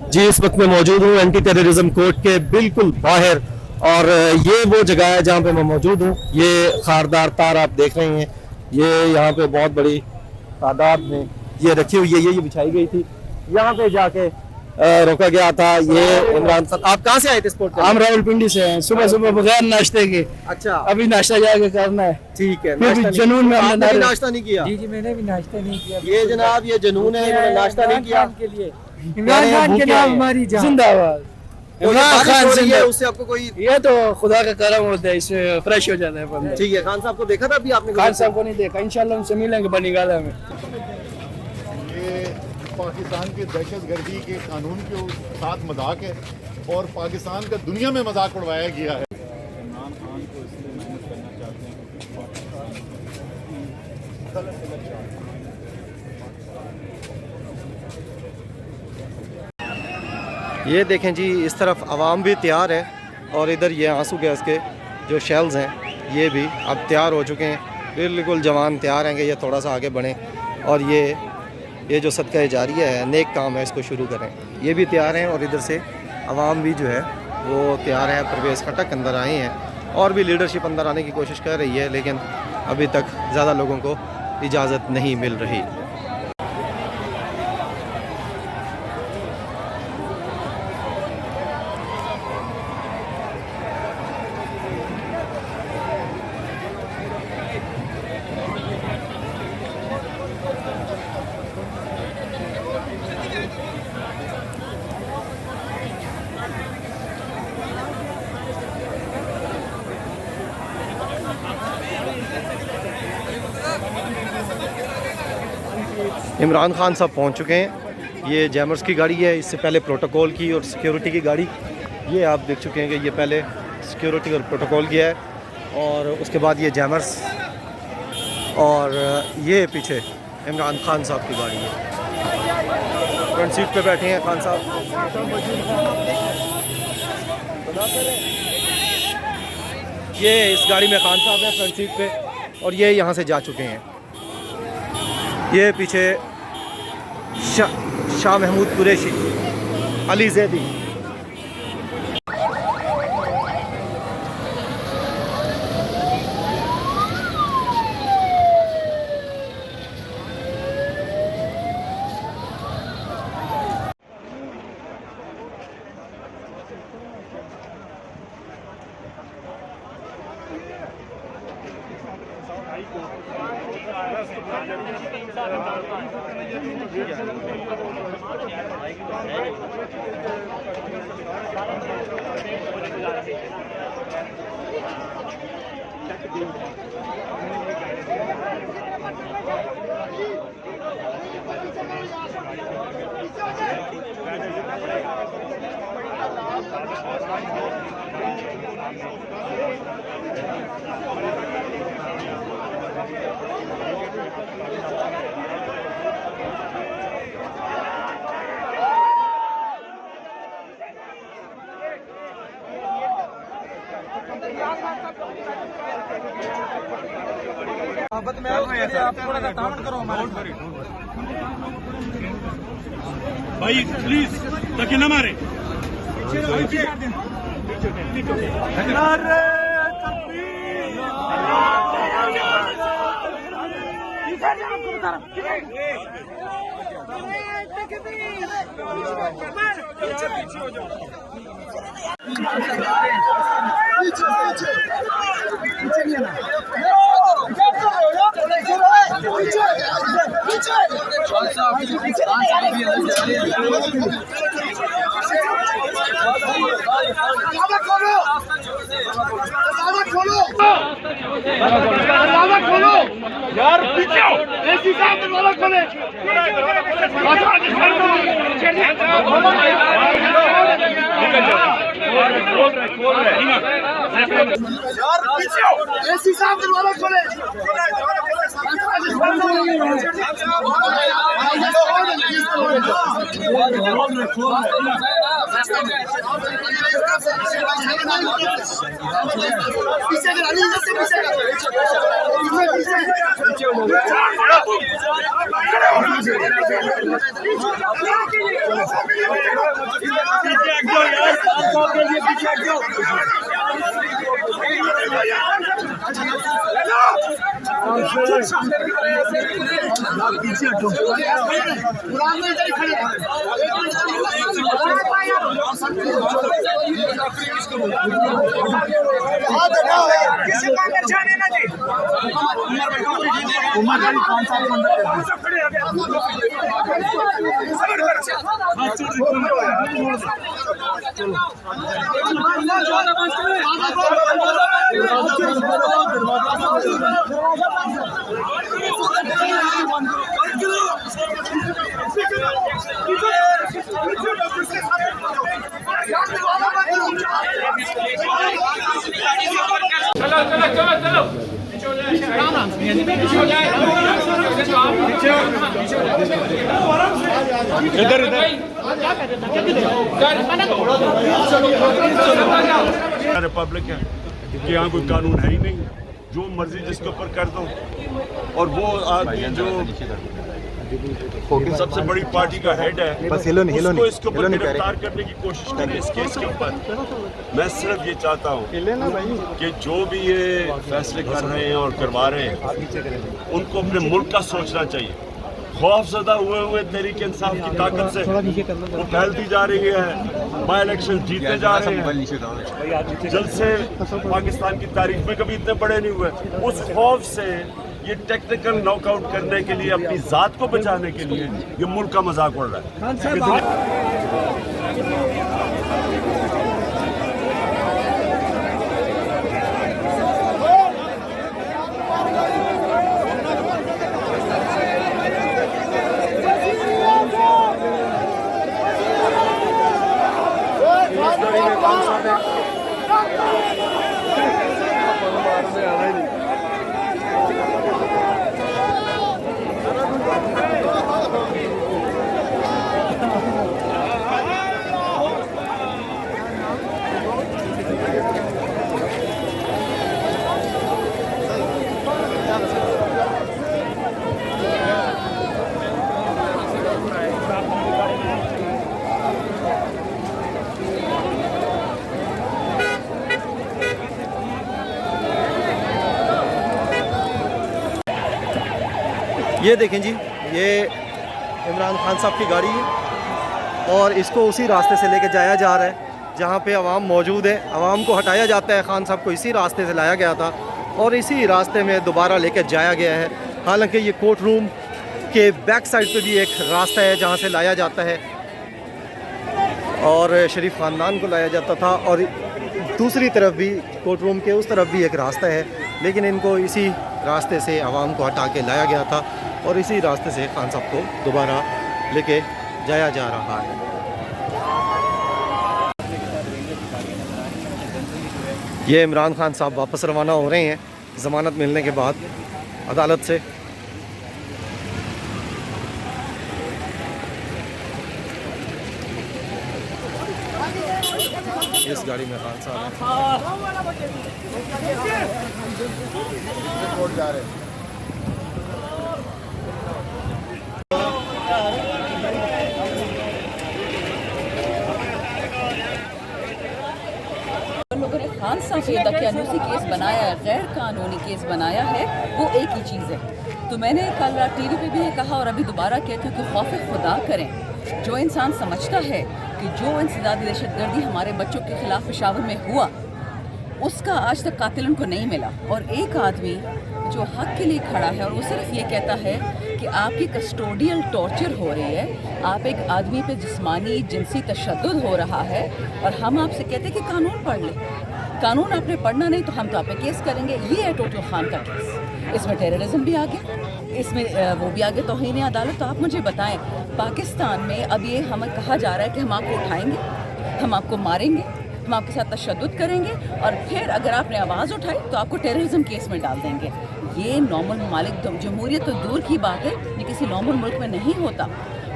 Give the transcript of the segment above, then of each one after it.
जी इस वक्त मैं मौजूद हूँ एंटी टेररिज्म कोर्ट के बिल्कुल बाहर। और ये वो जगह है जहाँ पे मैं मौजूद हूँ। ये खारदार तार आप देख रहे हैं, ये यहाँ पे बहुत बड़ी तादाद में ये रखी हुई है, ये बिछाई गई थी। यहाँ पे जाके रोका गया था। ये इमरान खान, आप कहाँ से आए थे स्पोर्ट? हम रावलपिंडी से हैं। सुबह सुबह बगैर नाश्ते के, अच्छा अभी नाश्ता जाके करना है। ठीक है। फिर भी जुनून में हमने आपने भी नाश्ता नहीं किया? जी मैंने भी नाश्ता नहीं किया। ये जनाब ये जुनून है, इन्होंने नाश्ता नहीं किया। के लिए इमरान खान के नाम हमारी जान। जिंदाबाद इमरान खान जिंदाबाद। है, उससे आपको कोई? ये तो खुदा का करम होता है, इससे फ्रेश हो जाता है बंदा। ठीक है। खान साहब को देखा था अभी आपने? खान साहब को नहीं देखा, इंशाल्लाह उनसे मिलेंगे बनीगाला में। ये पाकिस्तान की दहशतगर्दी के कानून के साथ मजाक है और पाकिस्तान का दुनिया में मजाक उड़वाया गया है। इमरान खान को इसलिए मेहनत करना चाहते हैं क्योंकि पाकिस्तान गलत इलेक्शन। ये देखें जी, इस तरफ आवाम भी तैयार है और इधर ये आंसू गैस के जो शेल्स हैं ये भी अब तैयार हो चुके हैं। बिल्कुल जवान तैयार हैं कि ये थोड़ा सा आगे बढ़ें और ये जो सदका जारिया है, नेक काम है, इसको शुरू करें। ये भी तैयार हैं और इधर से आवाम भी जो है वो तैयार है। परवेज़ खटक अंदर आए हैं और भी लीडरशिप अंदर आने की कोशिश कर रही है, लेकिन अभी तक ज़्यादा लोगों को इजाज़त नहीं मिल रही। इमरान खान साहब पहुंच चुके हैं। ये जैमर्स की गाड़ी है, इससे पहले प्रोटोकॉल की और सिक्योरिटी की गाड़ी। ये आप देख चुके हैं कि ये पहले सिक्योरिटी और प्रोटोकॉल किया है और उसके बाद ये जैमर्स, और ये पीछे इमरान खान साहब की गाड़ी है। फ्रंट सीट पे बैठे हैं खान साहब। ये इस गाड़ी में खान साहब हैं फ्रंट सीट पे और ये यहाँ से जा चुके हैं। ये पीछे शाह महमूद कुरैशी, अली जैदी। भाई प्लीज धक्के न मारे। यार पीछे आओ, ऐसी साथ दरवाजा खोले। यार पीछे आओ, ऐसी साथ दरवाजा खोले। रिपब्लिक है कि यहाँ कोई कानून है ही नहीं, जो मर्जी जिसके ऊपर कर दो। और वो आदमी जो सबसे बड़ी पार्टी का हेड है उसको इसके ऊपर गिरफ्तार करने की कोशिश करें इस केस के ऊपर। मैं सिर्फ ये चाहता हूँ कि जो भी ये फैसले कर रहे हैं और करवा रहे हैं उनको अपने मुल्क का सोचना चाहिए। खौफजदा हुए तहरीक इंसाफ की ताकत से वो फैलती जा रही है, बाई इलेक्शन जीतते जा रहे हैं। जल्द से पाकिस्तान की तारीख में कभी इतने बड़े नहीं हुए। उस खौफ से ये टेक्निकल नॉकआउट करने के लिए, अपनी जात को बचाने के लिए ये मुल्क का मजाक उड़ रहा है। ये देखें जी, ये इमरान खान साहब की गाड़ी है और इसको उसी रास्ते से लेके जाया जा रहा है जहाँ पे अवाम मौजूद है। अवाम को हटाया जाता है, खान साहब को इसी रास्ते से लाया गया था और इसी रास्ते में दोबारा लेके जाया गया है। हालांकि ये कोर्ट रूम के बैक साइड पे भी एक रास्ता है जहाँ से लाया जाता है और शरीफ ख़ानदान को लाया जाता था, और दूसरी तरफ भी कोर्ट रूम के उस तरफ भी एक रास्ता है, लेकिन इनको इसी रास्ते से अवाम को हटा के लाया गया था और इसी रास्ते से खान साहब को दोबारा लेके जाया जा रहा है। ये इमरान खान साहब वापस रवाना हो रहे हैं ज़मानत मिलने के बाद अदालत से। इस गाड़ी में खान साहब जा रहे हैं। लोगों ने खान साहब ये दकियानूसी केस बनाया है, गैर कानूनी केस बनाया है, वो एक ही चीज़ है। तो मैंने कल रात टीवी पे भी ये कहा और अभी दोबारा कहती हूँ कि खौफ खुदा करें। जो इंसान समझता है कि जो इंसदादी दहशतगर्दी हमारे बच्चों के खिलाफ पेशावर में हुआ उसका आज तक कातिल उनको नहीं मिला, और एक आदमी जो हक के लिए खड़ा है और वो सिर्फ ये कहता है कि आपकी कस्टोडियल टॉर्चर हो रही है, आप एक आदमी पे जिस्मानी जिनसी तशद्दुद हो रहा है, और हम आपसे कहते हैं कि कानून पढ़ लें। कानून आपने पढ़ना नहीं तो हम तो आप पे केस करेंगे। ये है टोटल खान का केस। इसमें टेररिज्म भी आ गया, इसमें वो भी आ गया तौहीन अदालत। तो आप मुझे बताएं, पाकिस्तान में अब ये हमें कहा जा रहा है कि हम आपको उठाएंगे, हम आपको मारेंगे, हम आपके साथ तशद्दुद करेंगे और फिर अगर आपने आवाज़ उठाई तो आपको टेररिज्म केस में डाल देंगे। ये नॉर्मल ममालिक, जमहूरियत तो दूर की बात है, ये किसी नॉर्मल मुल्क में नहीं होता।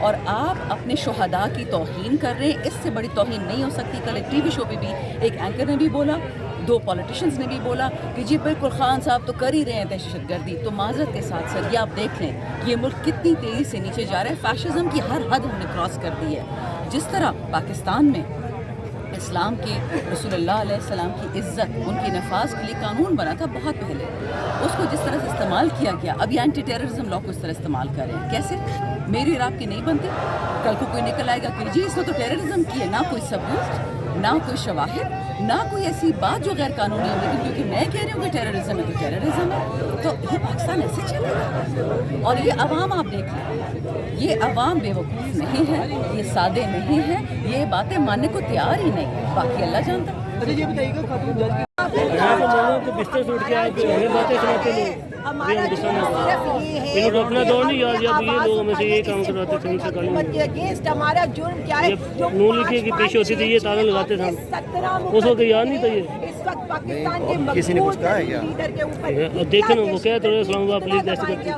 और आप अपने शुहदा की तौहीन कर रहे हैं, इससे बड़ी तौहीन नहीं हो सकती। कल एक टीवी शो पे भी एक एंकर ने भी बोला, 2 पॉलिटिशियंस ने भी बोला कि जी बिल्कुल खान साहब तो कर ही रहे हैं दहशतगर्दी। तो माजरत के साथ सर, ये आप देख लें ये मुल्क कितनी तेज़ी से नीचे जा रहा है। फैशिज़म की हर हद हमने क्रॉस कर दी है। जिस तरह पाकिस्तान में इस्लाम के रसूलुल्लाह अलैहि सलाम की इज़्ज़त, उनकी नफाज के लिए कानून बना था बहुत पहले, उसको जिस तरह से इस्तेमाल किया गया, अब ये एंटी टेररिज्म लॉ को इस तरह इस्तेमाल कर रहे हैं। कैसे? मेरी और आपकी नहीं बनती। कल को कोई निकल आएगा कि जी इसने तो टेररिज्म की है, ना कोई सबूत, ना कोई शवाहिद, ना कोई ऐसी बात जो गैर कानूनी है, लेकिन क्योंकि मैं कह रही हूँ कि टेररिज्म है तो टेररिज्म है। तो ये पाकिस्तान ऐसे चलेगा। और ये अवाम आप देख लें, ये अवाम बेवकूफ़ नहीं है, ये सादे नहीं है, ये बातें मानने को तैयार ही नहीं है। बाकी अल्लाह जानता। अच्छा ये बताइएगा खातून जज की तो बिस्तर टूट के आप हमें बातें सुनाते लोग। हमारा सिर्फ ये है, इनको अपना दौर नहीं याद, जब ये लोग हमें से ये काम करवाते थे उनसे हुकूमत के अगेंस्ट हमारा जुर्म क्या है? जो नून लिखी की पेश होती थी, ये ताला लगाते थे, उस वक्त याद नहीं था ये। इस वक्त पाकिस्तान के किसी ने कुछ कहा है क्या? लीडर के ऊपर देखे ना वो क्या तो इस्लामाबाद पुलिस दहशत करती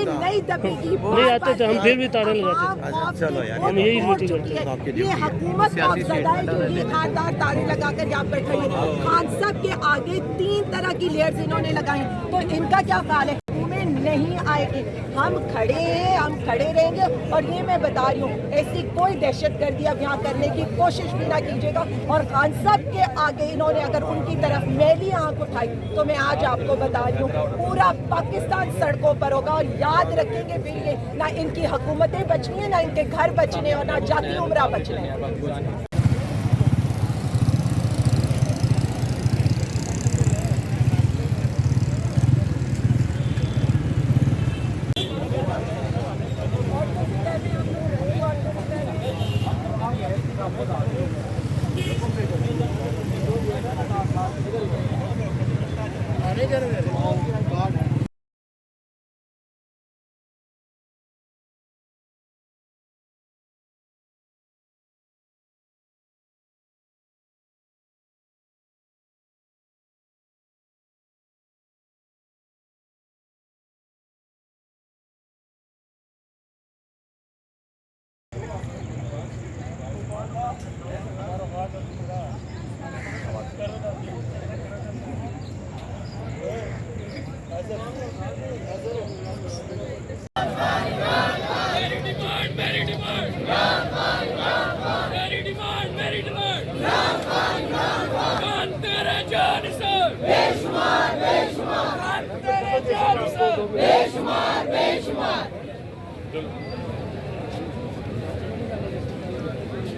नहीं दबेगी, नहीं आते थे हम, फिर भी ताला लगाते थे। चलो यार, हम यही ड्यूटी करते थे। ये हुकूमत खौफजदा है जो ये खानदार तारे लगाकर यहाँ बैठ रही है। खान साहब के आगे 3 तरह की लेयर्स इन्होंने लगाई, तो इनका क्या ख्याल है? हुकूमत नहीं आएगी, हम खड़े हैं, हम खड़े रहेंगे। और ये मैं बता रही हूँ, ऐसी कोई दहशतगर्दी अब यहाँ करने की कोशिश भी ना कीजिएगा। और खान साहब के आगे इन्होंने अगर उनकी तरफ मैली आंख उठाई तो मैं आज आपको बता रही हूँ पूरा पाकिस्तान सड़कों पर होगा। और याद रखेंगे फिर ये, ना इनकी हुकूमतें बचनी है, ना इनके घर बचने और ना जाती उम्रा बचने हैं।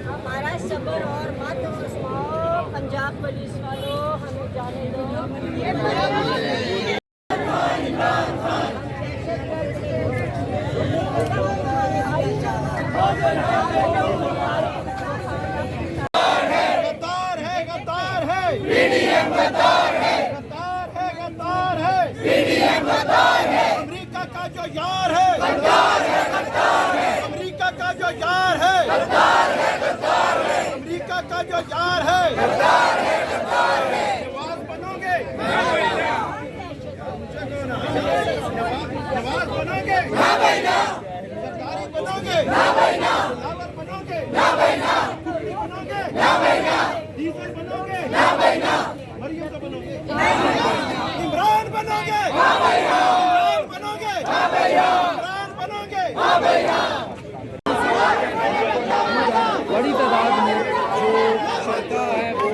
हमारा सबर और मत आजमाओ, पंजाब पुलिस वालों हमें जाने दो। अमेरिका का जो यार है, अमेरिका का जो यार है, अमेरिका का जो यार है, नवाज बनोगे, नवाज बनोगे, सरदारी बनोगे, लावर बनोगे, डीजल बनोगे, मरियम का बनोगे, इमरान बनोगे, इमरान बनोगे, इमरान बनोगे। बड़ी तादाद में जो शरका है वो